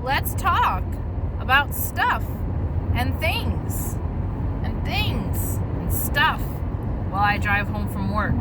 let's talk about stuff and things and stuff while I drive home from work.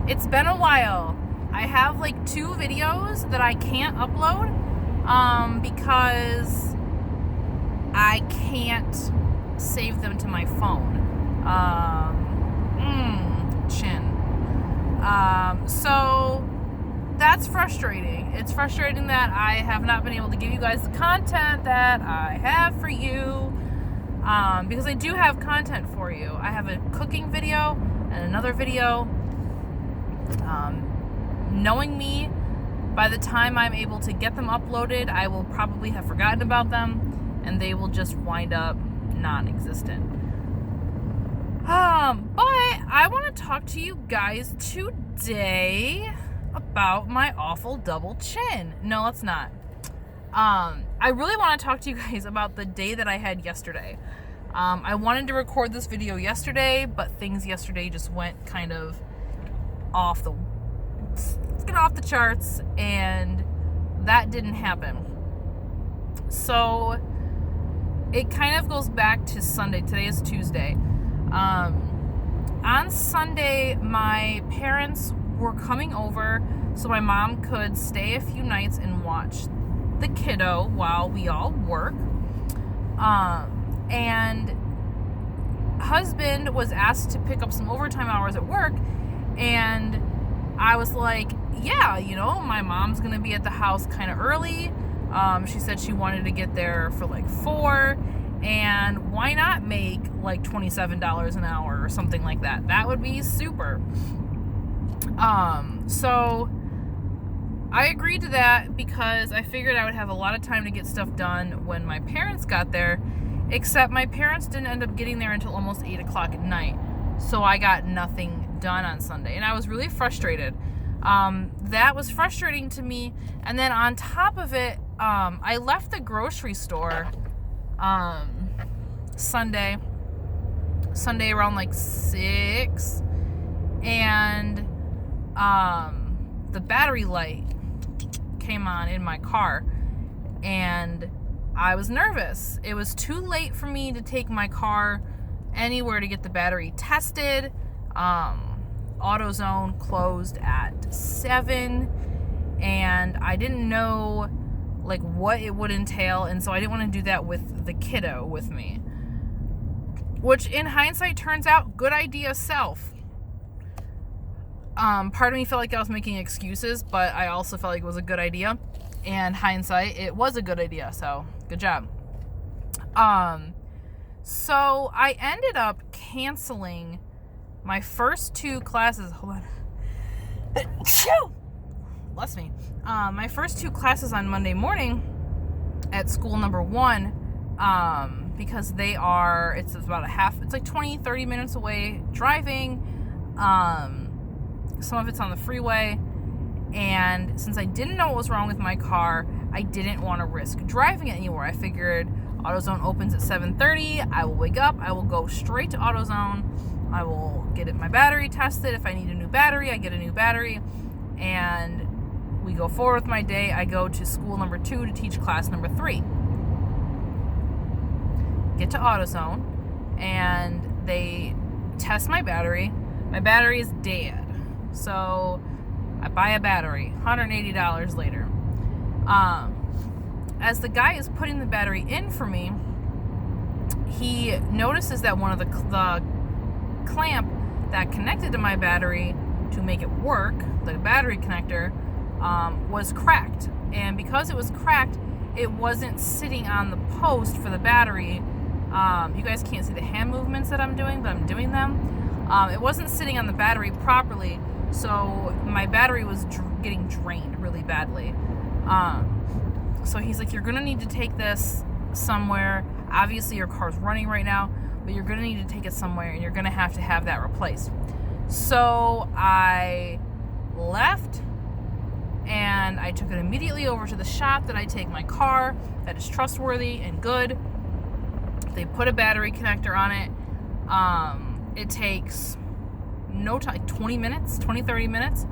It's been a while. I have like 2 videos that I can't upload because I can't save them to my phone. So that's frustrating. It's frustrating that I have not been able to give you guys the content that I have for you, because I do have content for you. I have a cooking video and another video. Knowing me, by the time I'm able to get them uploaded, I will probably have forgotten about them and they will just wind up non-existent. But I want to talk to you guys today about my awful double chin. No, it's not. I really want to talk to you guys about the day that I had yesterday. I wanted to record this video yesterday, but things yesterday just went kind of off the charts, and that didn't happen. So it kind of goes back to Sunday. Today is Tuesday. On Sunday, my parents were coming over so my mom could stay a few nights and watch the kiddo while we all work. And husband was asked to pick up some overtime hours at work, and I was like, yeah, my mom's gonna be at the house kind of early. She said she wanted to get there for like 4, and why not make like $27 an hour or something like that? That would be super. So I agreed to that because I figured I would have a lot of time to get stuff done when my parents got there, except my parents didn't end up getting there until almost 8 o'clock at night. So I got nothing done on Sunday, and I was really frustrated. That was frustrating to me. And then on top of it, I left the grocery store Sunday around like 6, and the battery light came on in my car, and I was nervous. It was too late for me to take my car anywhere to get the battery tested. AutoZone closed at 7, and I didn't know like what it would entail, and so I didn't want to do that with the kiddo with me, which in hindsight turns out good idea self. Part of me felt like I was making excuses, but I also felt like it was a good idea, and hindsight, it was a good idea, so good job. So I ended up canceling my first 2 classes. Hold on. Bless me. My first 2 classes on Monday morning at school number 1, because it's about it's like 20-30 minutes away driving. Some of it's on the freeway, and since I didn't know what was wrong with my car, I didn't want to risk driving it anymore. I figured AutoZone opens at 7:30. I will wake up, I will go straight to AutoZone, I will get my battery tested. If I need a new battery, I get a new battery, and we go forward with my day. I go to school number 2 to teach class number 3. Get to AutoZone, and they test my battery. My battery is dead. So I buy a battery, $180 later. As the guy is putting the battery in for me, he notices that one of the clamp that connected to my battery to make it work, the battery connector, was cracked. And because it was cracked, it wasn't sitting on the post for the battery. You guys can't see the hand movements that I'm doing, but I'm doing them. It wasn't sitting on the battery properly, so my battery was getting drained really badly. So he's like, you're gonna need to take this somewhere. Obviously your car's running right now, but you're gonna need to take it somewhere, and you're gonna have to have that replaced. So I left, and I took it immediately over to the shop that I take my car, that is trustworthy and good. They put a battery connector on it. It takes no time, 20 minutes, 20, 30 minutes.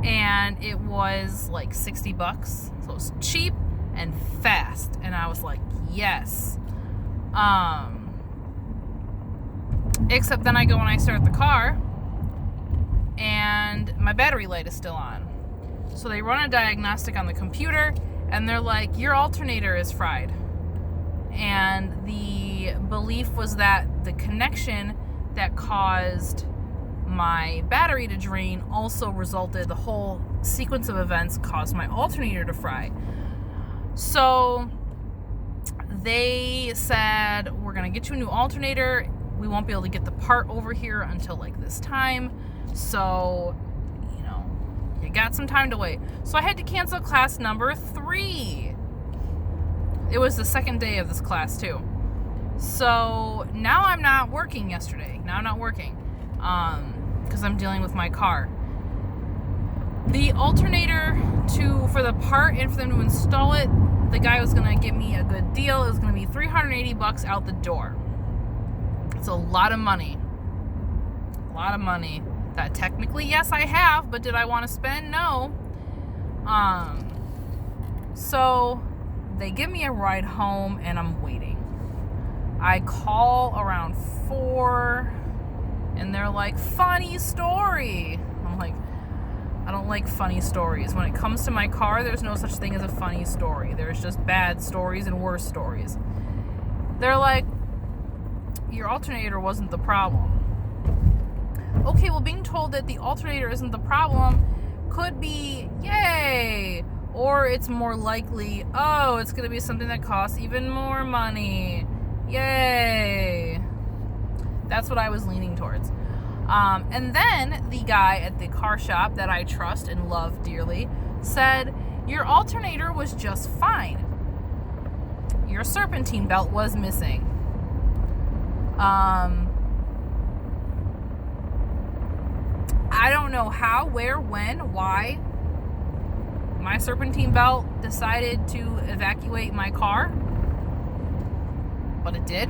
and it was like $60. So it was cheap and fast, and I was like, yes. Except then I go and I start the car, and my battery light is still on. So they run a diagnostic on the computer, and they're like, your alternator is fried. And the belief was that the connection that caused my battery to drain also resulted, the whole sequence of events caused my alternator to fry. So they said, we're going to get you a new alternator. We won't be able to get the part over here until like this time. So, you got some time to wait. So I had to cancel class number 3. It was the second day of this class too. So now I'm not working yesterday. Now I'm not working because I'm dealing with my car. The alternator for the part and for them to install it, the guy was going to give me a good deal. It was going to be $380 out the door. It's a lot of money. A lot of money that technically, yes, I have, but did I want to spend? No. So they give me a ride home, and I'm waiting. I call around 4, and they're like, funny story. I'm like, I don't like funny stories. When it comes to my car, there's no such thing as a funny story. There's just bad stories and worse stories. They're like, your alternator wasn't the problem. Okay, well, being told that the alternator isn't the problem could be, yay, or it's more likely, oh, it's going to be something that costs even more money. Yay. That's what I was leaning towards. And then the guy at the car shop that I trust and love dearly said, your alternator was just fine. Your serpentine belt was missing. I don't know how, where, when, why my serpentine belt decided to evacuate my car, but it did.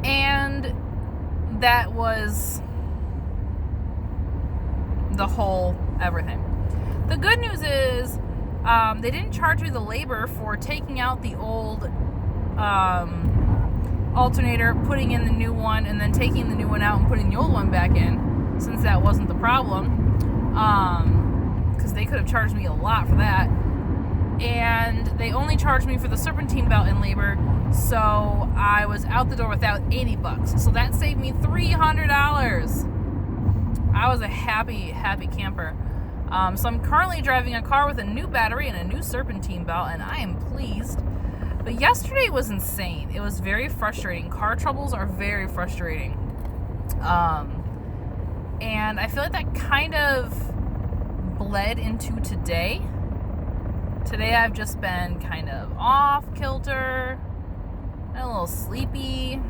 And that was the whole everything. The good news is they didn't charge me the labor for taking out the old alternator, putting in the new one, and then taking the new one out and putting the old one back in, since that wasn't the problem, because they could have charged me a lot for that. And they only charged me for the serpentine belt and labor, so I was out the door without $80. So that saved me $300. I was a happy camper. So I'm currently driving a car with a new battery and a new serpentine belt, and I am pleased. But yesterday was insane. It was very frustrating. Car troubles are very frustrating. And I feel like that kind of bled into today. Today I've just been kind of off kilter, and a little sleepy.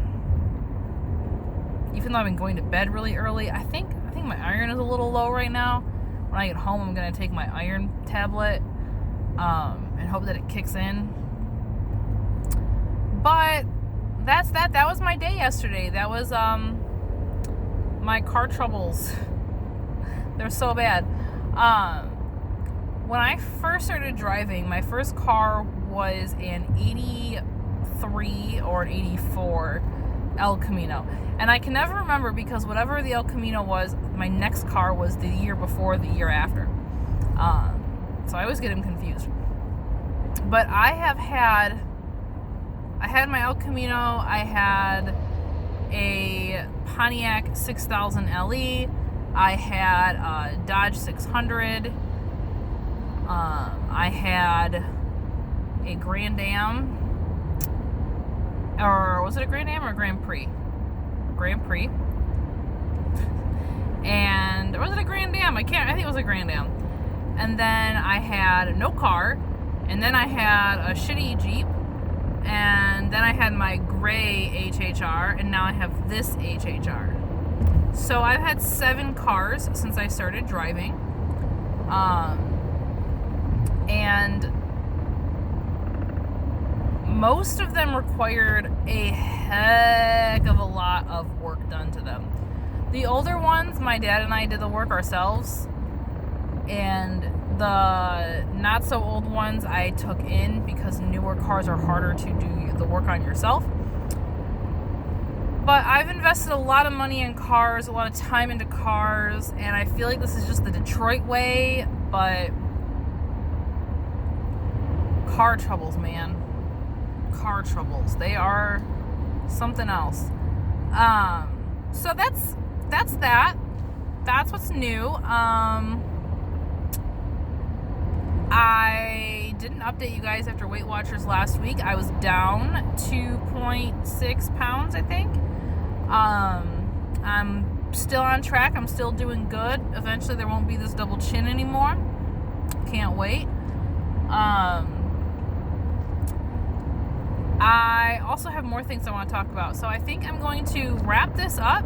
Even though I've been going to bed really early, I think my iron is a little low right now. When I get home, I'm gonna take my iron tablet and hope that it kicks in. But that's that. That was my day yesterday. That was my car troubles. They're so bad. When I first started driving, my first car was an 83 or an 84 El Camino. And I can never remember, because whatever the El Camino was, my next car was the year before, the year after. So I always get them confused. But I had my El Camino, I had a Pontiac 6000 LE, I had a Dodge 600, I had a Grand Am, or was it a Grand Am or a Grand Prix? Grand Prix. And, or was it a Grand Am? I think it was a Grand Am. And then I had no car, and then I had a shitty Jeep, and then I had my gray HHR, and now I have this HHR. So I've had 7 cars since I started driving. And most of them required a heck of a lot of work done to them. The older ones, my dad and I did the work ourselves. and the not so old ones I took in because newer cars are harder to do the work on yourself. But I've invested a lot of money in cars, a lot of time into cars, and I feel like this is just the Detroit way, but car troubles, man. Car troubles. They are something else. So that's that. That's what's new. I didn't update you guys after Weight Watchers last week. I was down 2.6 pounds, I think. I'm still on track. I'm still doing good. Eventually there won't be this double chin anymore. Can't wait. I also have more things I want to talk about. So I think I'm going to wrap this up,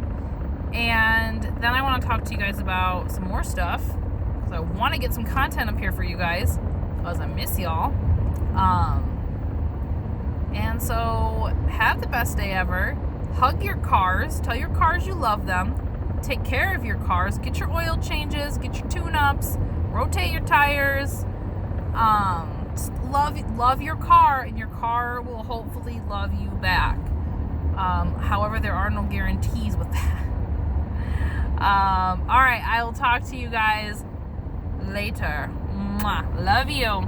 and then I want to talk to you guys about some more stuff, because I want to get some content up here for you guys, because I miss y'all. And so have the best day ever. Hug your cars. Tell your cars you love them. Take care of your cars. Get your oil changes. Get your tune-ups. Rotate your tires. Love your car, and your car will hopefully love you back. However, there are no guarantees with that. All right, I will talk to you guys later. Mwah. Love you.